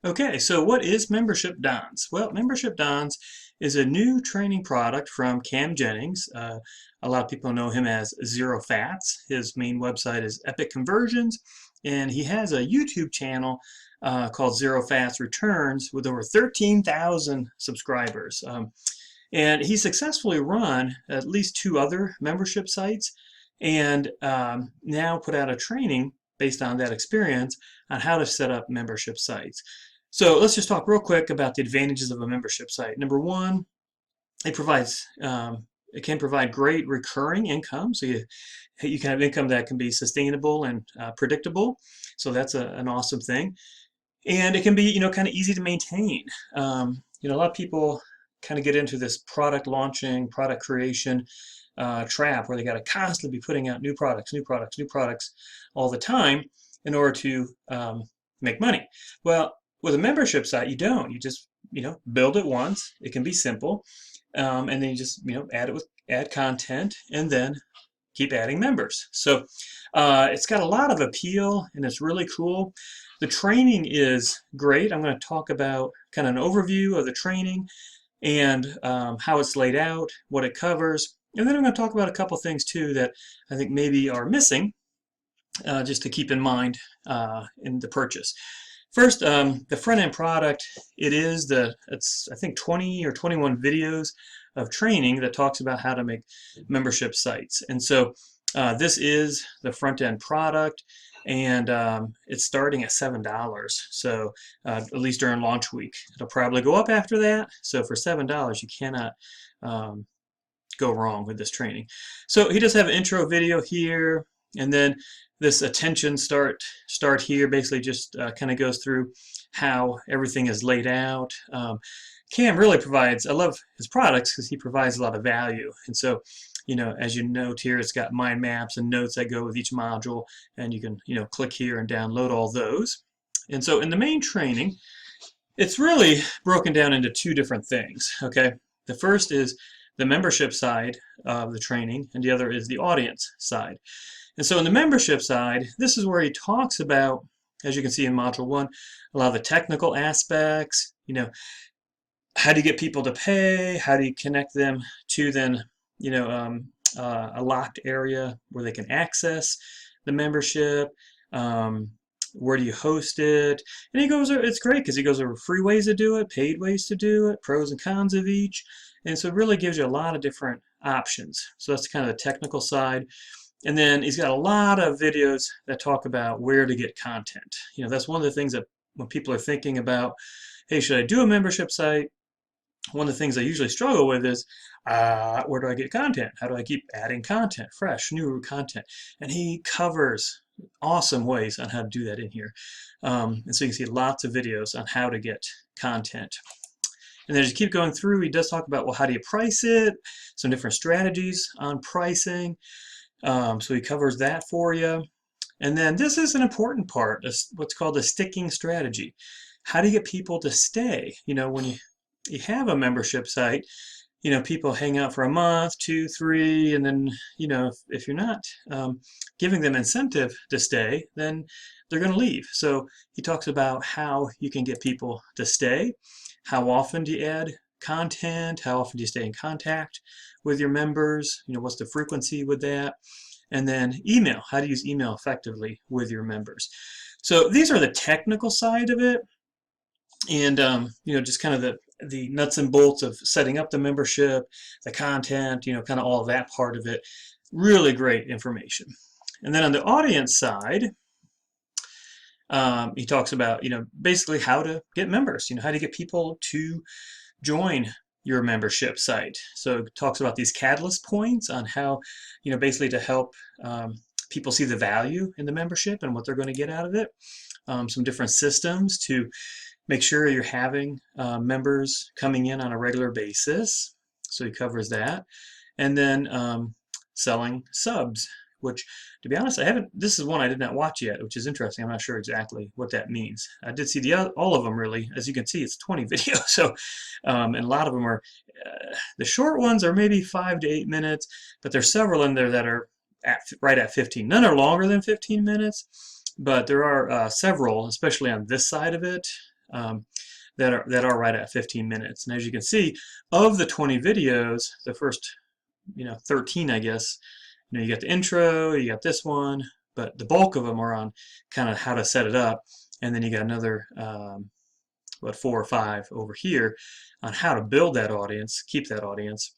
Okay, so what is Membership Dons? Well, Membership Dons is a new training product from Cam Jennings. A lot of people know him as Zero Fats. His main website is Epic Conversions, and he has a YouTube channel called Zero Fats Returns with over 13,000 subscribers. And he successfully run at least two other membership sites and now put out a training based on that experience on how to set up membership sites. So let's just talk real quick about the advantages of a membership site. Number one, it can provide great recurring income. So you can have income that can be sustainable and predictable. So that's an awesome thing. And it can be, kind of easy to maintain. A lot of people kind of get into this product launching, product creation trap where they got to constantly be putting out new products, new products, new products all the time in order to make money. Well, with a membership site, you don't. You just, build it once. It can be simple, and then you just, add content, and then keep adding members. So it's got a lot of appeal, and it's really cool. The training is great. I'm going to talk about kind of an overview of the training and how it's laid out, what it covers, and then I'm going to talk about a couple things too that I think maybe are missing, just to keep in mind in the purchase. First, the front-end product, it's I think 20 or 21 videos of training that talks about how to make membership sites. And so this is the front-end product, and it's starting at $7. So at least during launch week. It'll probably go up after that. So for $7, you cannot go wrong with this training. So he does have an intro video here, and then this attention start here basically just kind of goes through how everything is laid out. Cam really provides, I love his products because he provides a lot of value. And so, as you note here, it's got mind maps and notes that go with each module, and you can, click here and download all those. And so in the main training, it's really broken down into two different things, okay? The first is the membership side of the training, and the other is the audience side. And so in the membership side, this is where he talks about, as you can see in Module 1, a lot of the technical aspects, how do you get people to pay, how do you connect them to then, a locked area where they can access the membership, where do you host it, and he goes, it's great because he goes over free ways to do it, paid ways to do it, pros and cons of each, and so it really gives you a lot of different options. So that's kind of the technical side. And then he's got a lot of videos that talk about where to get content. That's one of the things that when people are thinking about, hey, should I do a membership site? One of the things I usually struggle with is, where do I get content? How do I keep adding content, fresh, new content? And he covers awesome ways on how to do that in here. And so you can see lots of videos on how to get content. And then as you keep going through, he does talk about, well, how do you price it? Some different strategies on pricing. So he covers that for you. And then this is an important part, what's called a sticking strategy. How do you get people to stay? When you have a membership site, people hang out for a month, 2, 3, and then, if you're not giving them incentive to stay, then they're going to leave. So he talks about how you can get people to stay. How often do you add content? How often do you stay in contact with your members? What's the frequency with that? And then email. How to use email effectively with your members. So these are the technical side of it, and just kind of the nuts and bolts of setting up the membership, the content, kind of all of that part of it. Really great information. And then on the audience side, he talks about, basically how to get members, how to get people to join your membership site. So it talks about these catalyst points on how, basically to help people see the value in the membership and what they're going to get out of it. Some different systems to make sure you're having members coming in on a regular basis. So he covers that. And then selling subs, which, to be honest, this is one I did not watch yet, which is interesting. I'm not sure exactly what that means. I did see all of them, really. As you can see, it's 20 videos. So, and a lot of them are, the short ones are maybe 5 to 8 minutes, but there's several in there that are right at 15. None are longer than 15 minutes, but there are several, especially on this side of it, that are right at 15 minutes. And as you can see, of the 20 videos, the first 13, I guess, you got the intro, you got this one, but the bulk of them are on kind of how to set it up, and then you got another 4 or 5 over here on how to build that audience, keep that audience,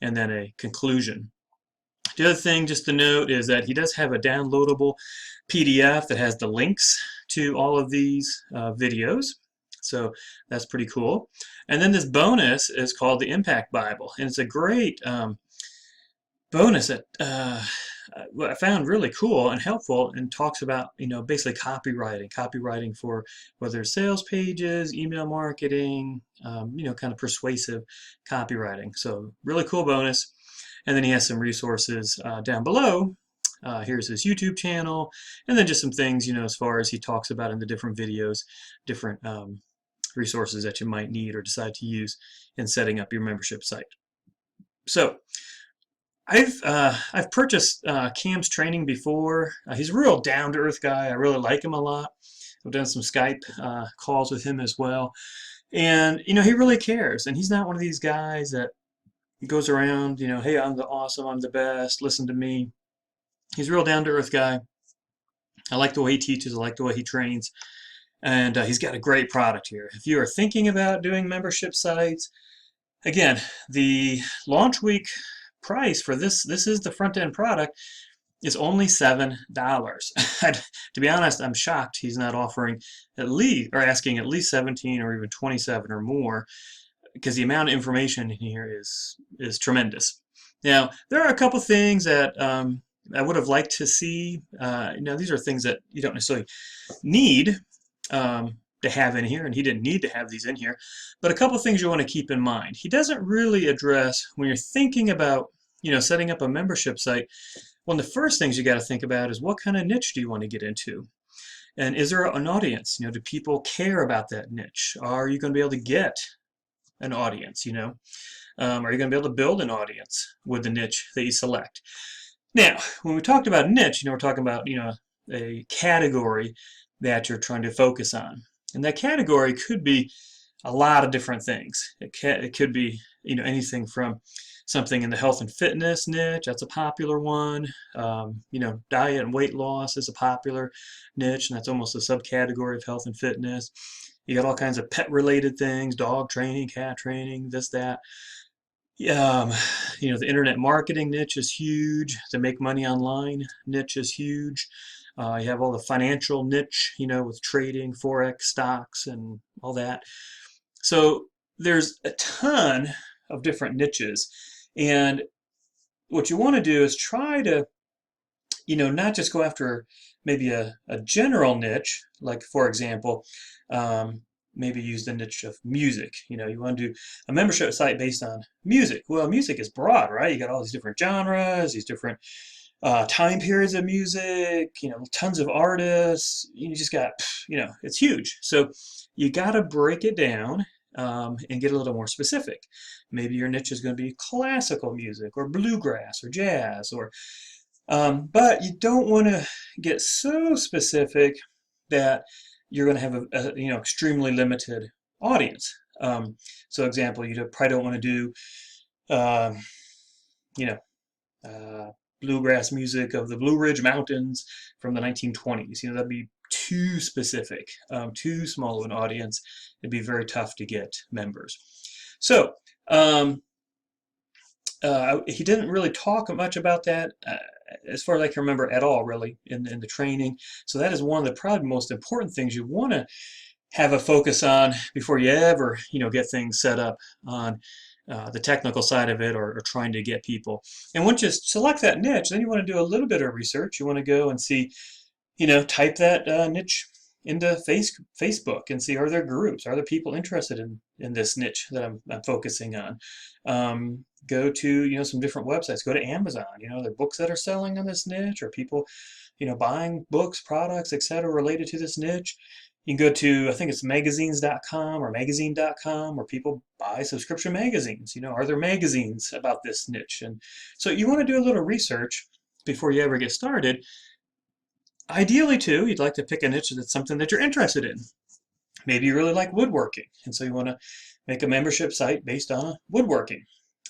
and then a conclusion. The other thing just to note is that he does have a downloadable PDF that has the links to all of these videos. So that's pretty cool. And then this bonus is called the Impact Bible, and it's a great bonus that I found really cool and helpful, and talks about basically copywriting for whether it's sales pages, email marketing, kind of persuasive copywriting. So really cool bonus. And then he has some resources down below. Here's his YouTube channel, and then just some things as far as he talks about in the different videos, different resources that you might need or decide to use in setting up your membership site. So I've purchased Cam's training before. He's a real down-to-earth guy. I really like him a lot. I've done some Skype calls with him as well, and he really cares. And he's not one of these guys that goes around, hey, I'm the awesome, I'm the best, listen to me. He's a real down-to-earth guy. I like the way he teaches. I like the way he trains, and he's got a great product here. If you are thinking about doing membership sites, again, the launch week price for this is the front-end product, is only $7. To be honest, I'm shocked he's not offering asking at least 17 or even 27 or more, because the amount of information in here is tremendous. Now, there are a couple things that I would have liked to see. These are things that you don't necessarily need to have in here, and he didn't need to have these in here, but a couple things you want to keep in mind. He doesn't really address, when you're thinking about setting up a membership site, one of the first things you got to think about is, what kind of niche do you want to get into? And is there an audience? Do people care about that niche? Are you going to be able to get an audience? Are you going to be able to build an audience with the niche that you select? Now, when we talked about niche, we're talking about a category that you're trying to focus on, and that category could be a lot of different things. It could be anything from something in the health and fitness niche. That's a popular one. Diet and weight loss is a popular niche, and that's almost a subcategory of health and fitness. You got all kinds of pet-related things, dog training, cat training, this, that. The internet marketing niche is huge. The make money online niche is huge. You have all the financial niche, with trading, forex, stocks, and all that. So there's a ton of different niches, and what you want to do is try to, not just go after maybe a general niche, like, for example, maybe use the niche of music. You want to do a membership site based on music. Well, music is broad, right? You got all these different genres, these different time periods of music, tons of artists. You just got, it's huge. So you got to break it down and get a little more specific. Maybe your niche is going to be classical music or bluegrass or jazz, but you don't want to get so specific that you're going to have a extremely limited audience. So, example, you probably don't want to do bluegrass music of the Blue Ridge Mountains from the 1920s. That'd be too specific, too small of an audience. It'd be very tough to get members. So he didn't really talk much about that, as far as I can remember, at all, really, in the training. So that is one of the probably most important things you want to have a focus on before you ever, get things set up on the technical side of it, or trying to get people. And once you select that niche, then you want to do a little bit of research. You want to go and see, type that niche into Facebook and see, are there groups? Are there people interested in this niche that I'm focusing on? Go to, some different websites. Go to Amazon. Are there books that are selling on this niche, or people, buying books, products, etc. related to this niche? You can go to, I think it's magazines.com or magazine.com, where people buy subscription magazines. Are there magazines about this niche? And so you want to do a little research before you ever get started. Ideally, too, you'd like to pick a niche that's something that you're interested in. Maybe you really like woodworking, and so you want to make a membership site based on woodworking.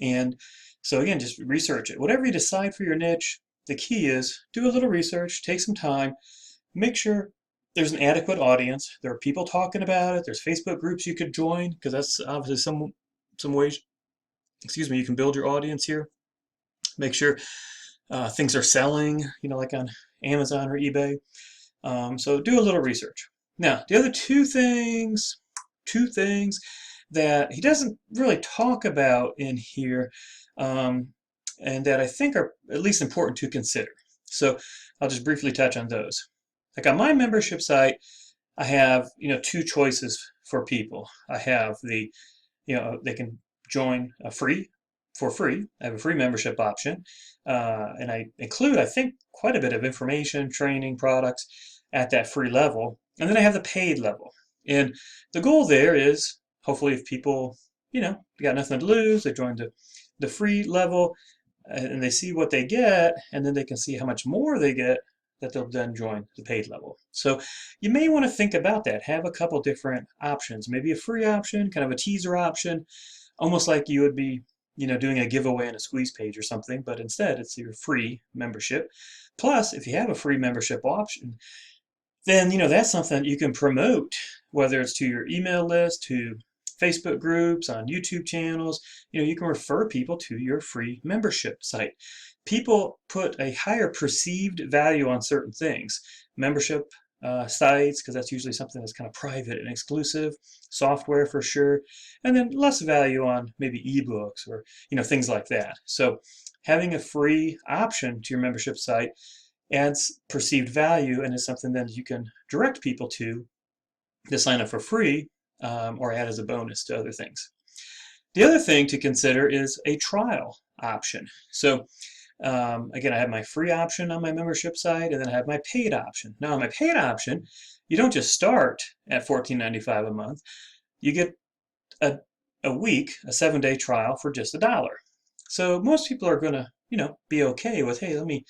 And so again, just research it. Whatever you decide for your niche, the key is do a little research, take some time, make sure there's an adequate audience. There are people talking about it. There's Facebook groups you could join, because that's obviously some ways, excuse me, you can build your audience here. Make sure things are selling, like on Amazon or eBay. So do a little research. Now, the other two things that he doesn't really talk about in here, and that I think are at least important to consider. So I'll just briefly touch on those. Like on my membership site, I have, two choices for people. I have they can join for free. I have a free membership option, and I include, I think, quite a bit of information, training, products at that free level. And then I have the paid level. And the goal there is, hopefully, if people, they got nothing to lose, they join the free level, and they see what they get, and then they can see how much more they get, that they'll then join the paid level. So you may want to think about that. Have a couple different options. Maybe a free option, kind of a teaser option, almost like you would be, doing a giveaway on a squeeze page or something, but instead it's your free membership. Plus, if you have a free membership option, then, that's something you can promote, whether it's to your email list, to Facebook groups, on YouTube channels. You can refer people to your free membership site. People put a higher perceived value on certain things. Membership sites, because that's usually something that's kind of private and exclusive. Software for sure. And then less value on maybe ebooks or, things like that. So having a free option to your membership site adds perceived value, and is something that you can direct people to sign up for free, or add as a bonus to other things. The other thing to consider is a trial option. So again, I have my free option on my membership site, and then I have my paid option. Now, on my paid option, you don't just start at $14.95 a month. You get a week, a 7-day trial for just $1. So most people are going to, be okay with, hey, let me,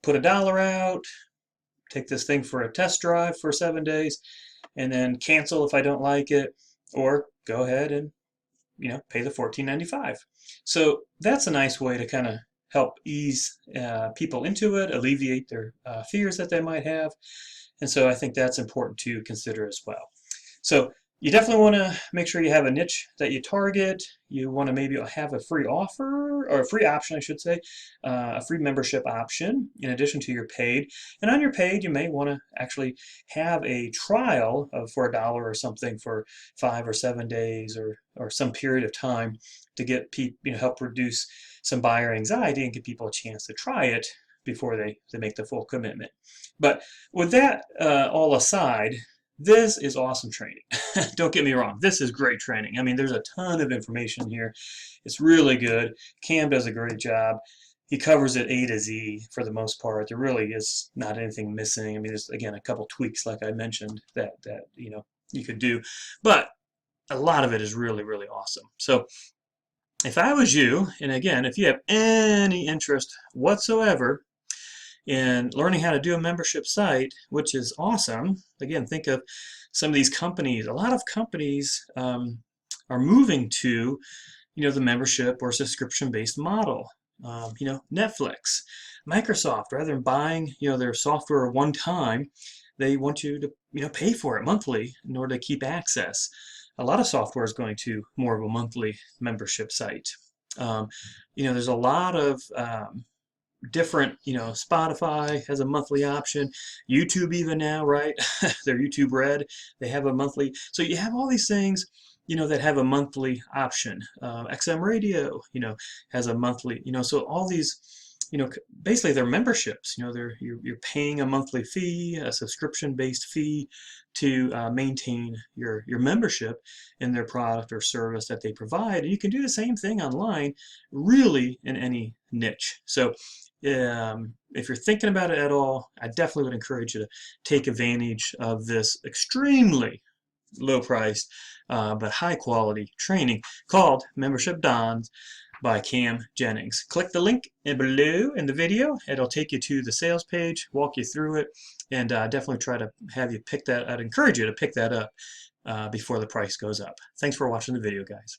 put $1 out, take this thing for a test drive for 7 days, and then cancel if I don't like it, or go ahead and pay the $14.95. So that's a nice way to kind of help ease people into it, alleviate their fears that they might have. And so I think that's important to consider as well. So you definitely want to make sure you have a niche that you target. You want to maybe have a free offer, or a free option, I should say, a free membership option in addition to your paid. And on your paid, you may want to actually have a trial for $1 or something for 5 or 7 days, or some period of time, to get people, help reduce some buyer anxiety and give people a chance to try it before they make the full commitment. But with that all aside, this is awesome training. Don't get me wrong. This is great training. I mean, there's a ton of information here. It's really good. Cam does a great job. He covers it A to Z for the most part. There really is not anything missing. I mean, there's, again, a couple tweaks, like I mentioned, that you could do. But a lot of it is really, really awesome. So if I was you, and again, if you have any interest whatsoever in learning how to do a membership site, which is awesome. Again, think of some of these companies. A lot of companies are moving to, the membership or subscription-based model. Netflix, Microsoft, rather than buying, their software one time, they want you to, pay for it monthly in order to keep access. A lot of software is going to more of a monthly membership site. There's a lot of different, Spotify has a monthly option, YouTube even now, right? Their YouTube Red, they have a monthly. So you have all these things, that have a monthly option. XM Radio, has a monthly, so all these, basically they're memberships, you're paying a monthly fee, a subscription-based fee to maintain your membership in their product or service that they provide. And you can do the same thing online, really, in any niche. So if you're thinking about it at all, I definitely would encourage you to take advantage of this extremely low priced but high quality training called Membership Don's by Cam Jennings. Click the link below in the video. It'll take you to the sales page, walk you through it, and definitely try to have you pick that. I'd encourage you to pick that up before the price goes up. Thanks for watching the video, guys.